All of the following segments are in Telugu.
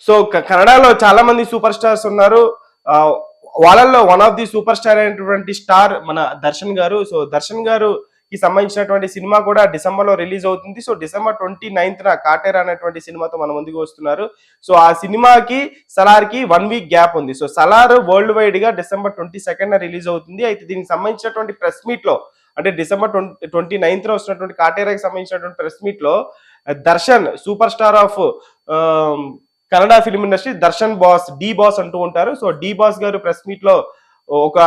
సో కన్నడలో చాలా మంది సూపర్ స్టార్స్ ఉన్నారు. వాళ్ళల్లో one of the super star అయినటువంటి స్టార్ మన దర్శన్ గారు. సో దర్శన్ గారు కి సంబంధించినటువంటి సినిమా కూడా డిసెంబర్ లో రిలీజ్ అవుతుంది. సో డిసెంబర్ 29న కాటేరా అనేటువంటి సినిమాతో మన ముందుకు వస్తున్నారు. సో ఆ సినిమాకి సలార్ కి 1 వీక్ గ్యాప్ ఉంది. సో సలార్ వరల్డ్ వైడ్ గా డిసెంబర్ 22న రిలీజ్ అవుతుంది. అయితే దీనికి సంబంధించినటువంటి ప్రెస్ మీట్ లో, అంటే డిసెంబర్ 29న వస్తున్నటువంటి కాటేరాకి సంబంధించినటువంటి ప్రెస్ మీట్ లో Darshan super star of Kannada film industry Darshan boss, D boss అంటూ ఉంటారు. సో డి బాస్ గారు ప్రెస్ మీట్ లో ఒక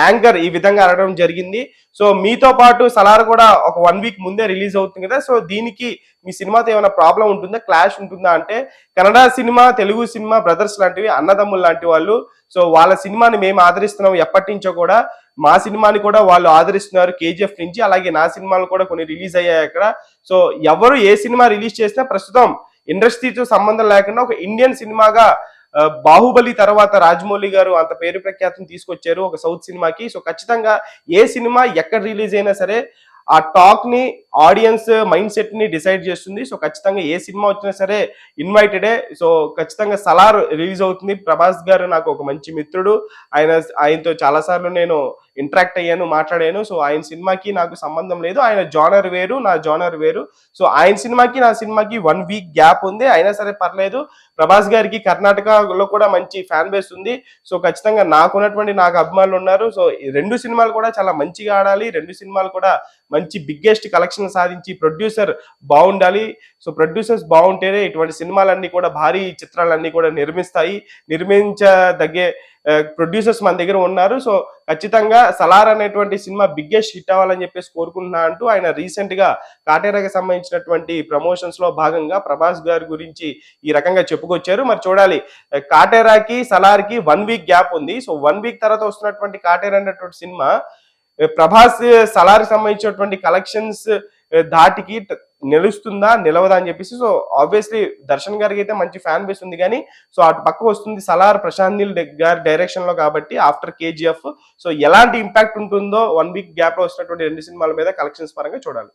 యాంకర్ ఈ విధంగా అడగడం జరిగింది. సో మీతో పాటు సలార్ కూడా ఒక 1 వీక్ ముందే రిలీజ్ అవుతుంది కదా, సో దీనికి మీ సినిమాతో ఏమైనా ప్రాబ్లం ఉంటుందా, క్లాష్ ఉంటుందా అంటే, Kannada cinema Telugu cinema brothers లాంటివి, అన్నదమ్ములు లాంటి వాళ్ళు. సో వాళ్ళ సినిమాని మేము ఆదరిస్తున్నాం ఎప్పటి నుంచో కూడా. మా సినిమాని కూడా వాళ్ళు ఆదరిస్తున్నారు కేజీఎఫ్ నుంచి. అలాగే నా సినిమాలు కూడా కొన్ని రిలీజ్ అయ్యాయి అక్కడ. సో ఎవరు ఏ సినిమా రిలీజ్ చేసినా ప్రస్తుతం ఇండస్ట్రీతో సంబంధం లేకుండా ఒక ఇండియన్ సినిమాగా బాహుబలి తర్వాత రాజమౌళి గారు అంత పేరు ప్రఖ్యాతిని తీసుకొచ్చారు ఒక సౌత్ సినిమాకి. సో ఖచ్చితంగా ఏ సినిమా ఎక్కడ రిలీజ్ అయినా సరే ఆ టాక్ ని, ఆడియన్స్ మైండ్ సెట్ ని డిసైడ్ చేస్తుంది. సో ఖచ్చితంగా ఏ సినిమా వచ్చినా సరే ఇన్వైటెడే. సో ఖచ్చితంగా సలార్ రిలీజ్ అవుతుంది. ప్రభాస్ గారు నాకు ఒక మంచి మిత్రుడు. ఆయనతో చాలా సార్లు నేను ఇంటరాక్ట్ అయ్యాను, మాట్లాడాను. సో ఆయన సినిమాకి నాకు సంబంధం లేదు. ఆయన జానర్ వేరు, నా జానర్ వేరు. సో ఆయన సినిమాకి నా సినిమాకి 1 వీక్ గ్యాప్ ఉంది. అయినా సరే పర్లేదు. ప్రభాస్ గారికి కర్ణాటకలో కూడా మంచి ఫ్యాన్ బేస్ ఉంది. సో ఖచ్చితంగా నాకు అభిమానులు ఉన్నారు. సో ఈ 2 సినిమాలు కూడా చాలా మంచిగా ఆడాలి. 2 సినిమాలు కూడా మంచి బిగ్గెస్ట్ కలెక్షన్ సాధించి ప్రొడ్యూసర్ బాగుండాలి. సో ప్రొడ్యూసర్స్ బాగుంటేనే ఇటువంటి సినిమాలన్నీ కూడా, భారీ చిత్రాలన్నీ కూడా నిర్మించదగ్గే ప్రొడ్యూసర్స్ మన దగ్గర ఉన్నారు. సో ఖచ్చితంగా సలార్ అనేటువంటి సినిమా బిగ్గెస్ట్ హిట్ అవ్వాలని చెప్పేసి కోరుకుంటున్నా అంటూ ఆయన రీసెంట్ గా కాటేరాకి సంబంధించినటువంటి ప్రమోషన్స్ లో భాగంగా ప్రభాస్ గారి గురించి ఈ రకంగా చెప్పుకొచ్చారు. మరి చూడాలి, కాటేరాకి సలార్ కి 1 వీక్ గ్యాప్ ఉంది. సో 1 వీక్ తర్వాత వస్తున్నటువంటి కాటేరా అనేటువంటి సినిమా ప్రభాస్ సలార్ సంబంధించినటువంటి కలెక్షన్స్ ధాటికి నిలుస్తుందా, నిలవదా అని చెప్పేసి. సో ఆబ్వియస్లీ దర్శన్ గారికి అయితే మంచి ఫ్యాన్ బేస్ ఉంది, కానీ సో అటు పక్క వస్తుంది సలార్ ప్రశాంత్ నీల్ గారి డైరెక్షన్ లో కాబట్టి ఆఫ్టర్ కేజీఎఫ్. సో ఎలాంటి ఇంపాక్ట్ ఉంటుందో 1 వీక్ గ్యాప్ లో వస్తున్నటువంటి 2 సినిమాల మీద కలెక్షన్స్ పరంగా చూడాలి.